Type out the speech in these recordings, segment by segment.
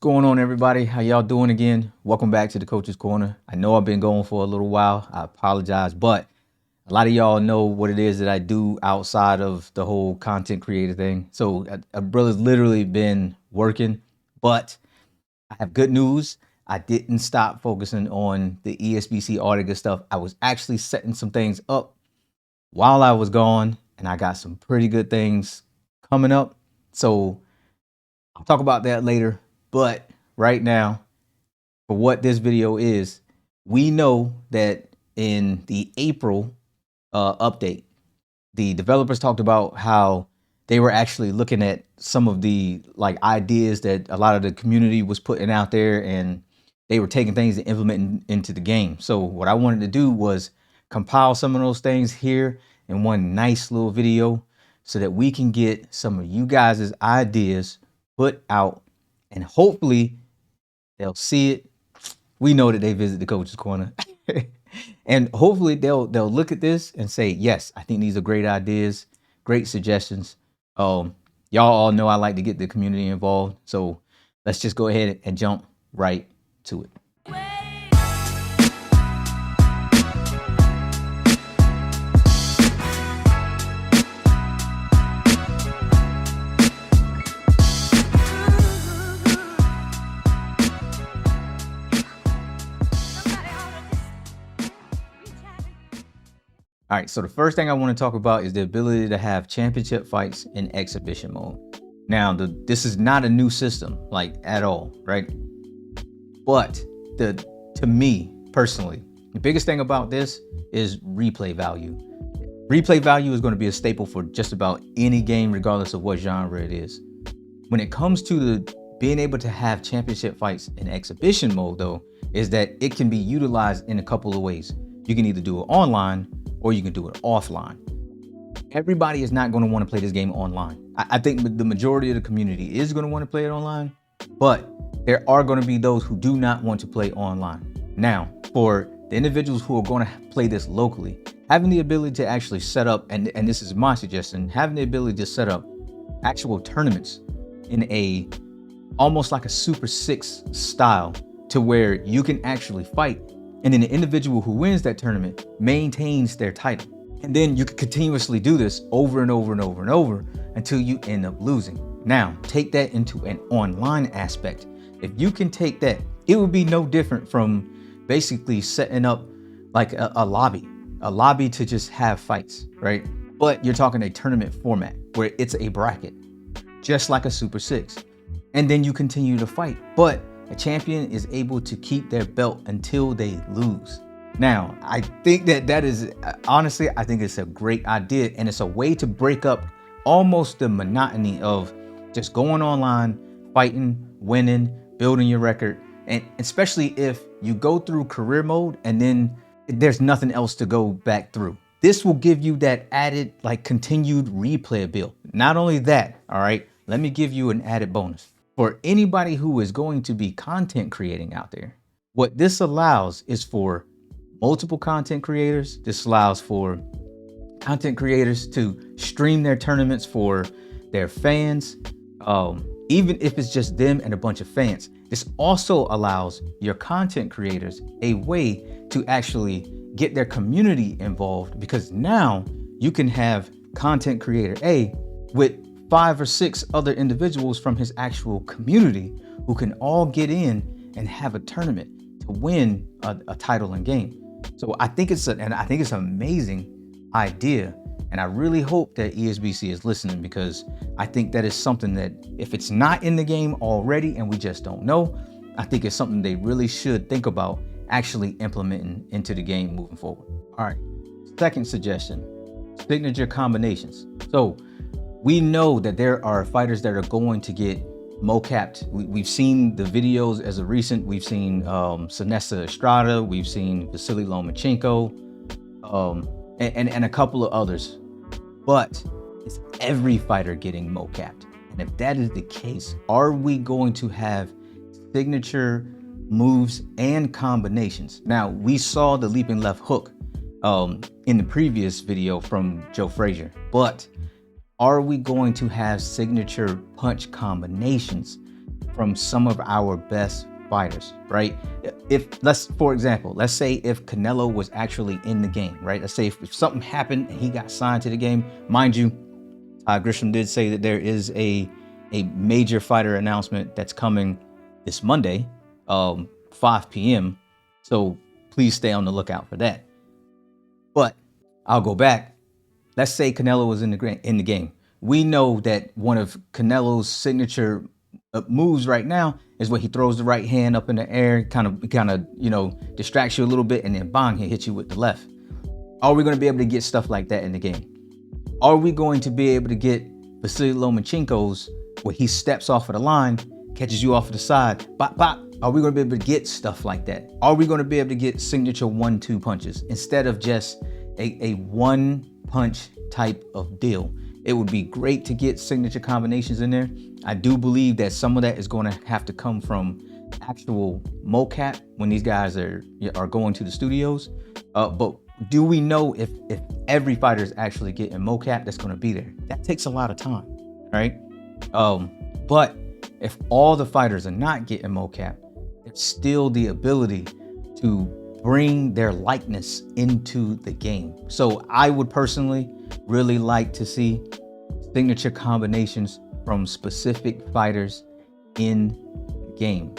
going on, everybody? How y'all doing again? Welcome back to the Coach's Corner. I know I've been going for a little while. I apologize, but a lot of y'all know what it is that I do outside of the whole content creator thing. So a brother's literally been working, but I have good news. I didn't stop focusing on the ESBC Arctica stuff. I was actually setting some things up while I was gone, and I got some pretty good things coming up. So I'll talk about that later. But right now, for what this video is, we know that in the April update, the developers talked about how they were actually looking at some of the ideas that a lot of the community was putting out there, and they were taking things and implementing into the game. So what I wanted to do was compile some of those things here in one nice little video so that we can get some of you guys' ideas put out, and hopefully they'll see it. We know that they visit the Coach's Corner. And hopefully they'll look at this and say, yes, I think these are great ideas, great suggestions. Y'all all know I like to get the community involved. So let's just go ahead and jump right to it. All right, so the first thing I want to talk about is the ability to have championship fights in exhibition mode. Now, this is not a new system, at all, right? But to me personally, the biggest thing about this is replay value. Replay value is going to be a staple for just about any game, regardless of what genre it is. When it comes to being able to have championship fights in exhibition mode, though, is that it can be utilized in a couple of ways. You can either do it online or you can do it offline. Everybody is not going to want to play this game online. I think the majority of the community is going to want to play it online, but there are going to be those who do not want to play online. Now, for the individuals who are going to play this locally, having the ability to actually set up, and this is my suggestion, having the ability to set up actual tournaments in almost like a Super 6 style, to where you can actually fight, and then the individual who wins that tournament maintains their title. And then you can continuously do this over and over and over and over until you end up losing. Now, take that into an online aspect. If you can take that, it would be no different from basically setting up like a lobby to just have fights, right? But you're talking a tournament format where it's a bracket, just like a Super 6. And then you continue to fight, but a champion is able to keep their belt until they lose. Now, I think that is, honestly, I think it's a great idea, and it's a way to break up almost the monotony of just going online, fighting, winning, building your record, and especially if you go through career mode and then there's nothing else to go back through. This will give you that added, continued replayability. Not only that, all right, let me give you an added bonus. For anybody who is going to be content creating out there, what this allows is for multiple content creators. This allows for content creators to stream their tournaments for their fans, even if it's just them and a bunch of fans. This also allows your content creators a way to actually get their community involved, because now you can have content creator A with 5 or 6 other individuals from his actual community who can all get in and have a tournament to win a title and game. So I think it's an amazing idea, and I really hope that ESBC is listening, because I think that is something that, if it's not in the game already and we just don't know, I think it's something they really should think about actually implementing into the game moving forward. All right, second suggestion, signature combinations. So we know that there are fighters that are going to get mocapped. We've seen the videos as of recent. We've seen Sinessa Estrada, we've seen Vasily Lomachenko, and a couple of others. But is every fighter getting mocapped? And if that is the case, are we going to have signature moves and combinations? Now, we saw the leaping left hook in the previous video from Joe Frazier, but are we going to have signature punch combinations from some of our best fighters, right? For example, let's say if Canelo was actually in the game, right? Let's say if something happened and he got signed to the game, mind you, Grisham did say that there is a major fighter announcement that's coming this Monday, 5 p.m. So please stay on the lookout for that. But I'll go back. Let's say Canelo was in the game. We know that one of Canelo's signature moves right now is where he throws the right hand up in the air, kind of distracts you a little bit, and then bang, he hits you with the left. Are we going to be able to get stuff like that in the game? Are we going to be able to get Vasily Lomachenko's where he steps off of the line, catches you off of the side, bop, bop? Are we going to be able to get stuff like that? Are we going to be able to get signature 1-2 punches instead of just a one punch type of deal? It would be great to get signature combinations in there. I do believe that some of that is going to have to come from actual mocap when these guys are going to the studios. But do we know if every fighter is actually getting mocap that's going to be there? That takes a lot of time, right? But if all the fighters are not getting mocap, there's still the ability to bring their likeness into the game. So I would personally really like to see signature combinations from specific fighters in the game.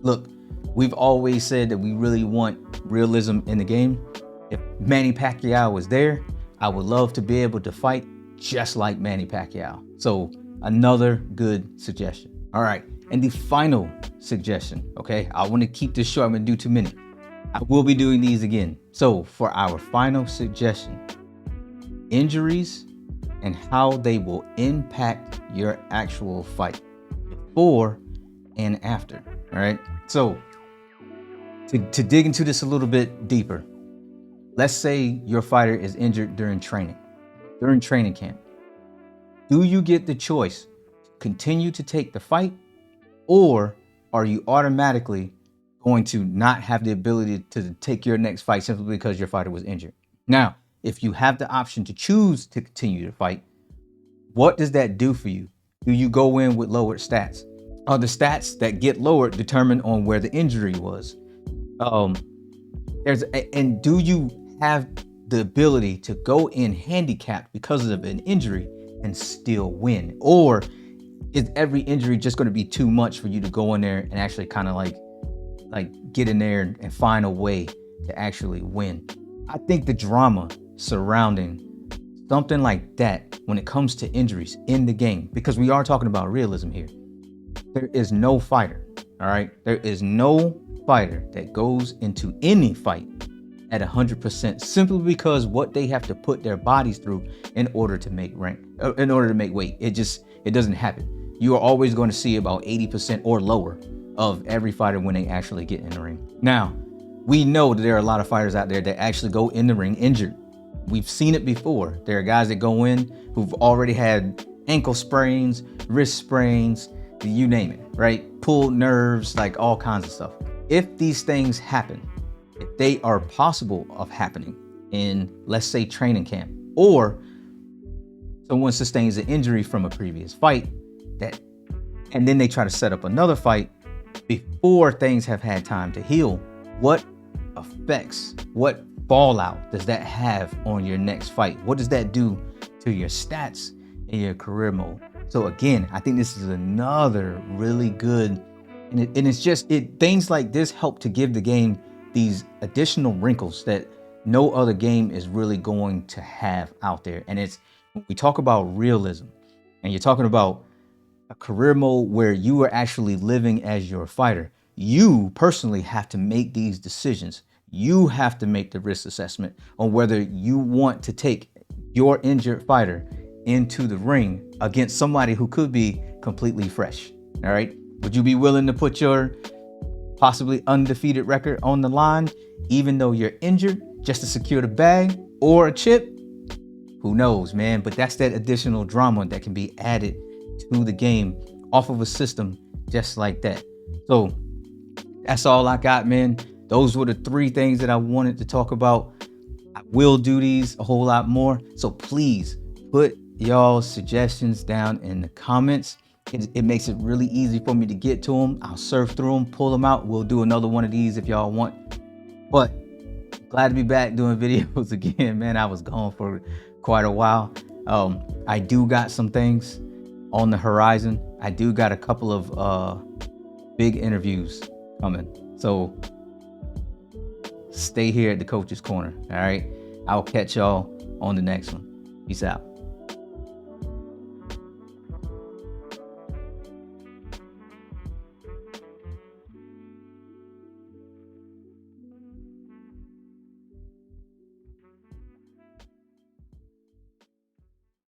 Look, we've always said that we really want realism in the game. If Manny Pacquiao was there, I would love to be able to fight just like Manny Pacquiao. So another good suggestion. All right, and the final suggestion, okay? I want to keep this short. I'm gonna do too many. I will be doing these again. So for our final suggestion, injuries and how they will impact your actual fight before and after. All right, so to dig into this a little bit deeper, let's say your fighter is injured during training camp. Do you get the choice to continue to take the fight, or are you automatically going to not have the ability to take your next fight simply because your fighter was injured? Now, if you have the option to choose to continue to fight, what does that do for you? Do you go in with lowered stats? Are the stats that get lowered determined on where the injury was? And do you have the ability to go in handicapped because of an injury and still win? Or is every injury just going to be too much for you to go in there and actually kind of like get in there and find a way to actually win? I think the drama surrounding something like that when it comes to injuries in the game, because we are talking about realism here, there is no fighter, all right? There is no fighter that goes into any fight at 100% simply because what they have to put their bodies through in order to make weight. It doesn't happen. You are always going to see about 80% or lower of every fighter when they actually get in the ring. Now, we know that there are a lot of fighters out there that actually go in the ring injured. We've seen it before. There are guys that go in who've already had ankle sprains, wrist sprains, you name it, right? Pulled nerves, like all kinds of stuff. If these things happen, if they are possible of happening in, let's say, training camp, or someone sustains an injury from a previous fight, and then they try to set up another fight before things have had time to heal, what effects, what fallout does that have on your next fight? What does that do to your stats in your career mode? So again, I think this is another really good, and it's just things like this help to give the game these additional wrinkles that no other game is really going to have out there. And it's, when we talk about realism and you're talking about a career mode where you are actually living as your fighter, you personally have to make these decisions. You have to make the risk assessment on whether you want to take your injured fighter into the ring against somebody who could be completely fresh. All right. Would you be willing to put your possibly undefeated record on the line, even though you're injured, just to secure the bag or a chip? Who knows, man? But that's that additional drama that can be added to the game off of a system just like that. So that's all I got, man. Those were the 3 things that I wanted to talk about. I will do these a whole lot more. So please put y'all suggestions down in the comments. It makes it really easy for me to get to them. I'll surf through them, pull them out. We'll do another one of these if y'all want. But glad to be back doing videos again, man. I was gone for quite a while. I do got some things on the horizon. I do got a couple of big interviews coming. So stay here at the Coach's Corner, all right? I'll catch y'all on the next one. Peace out.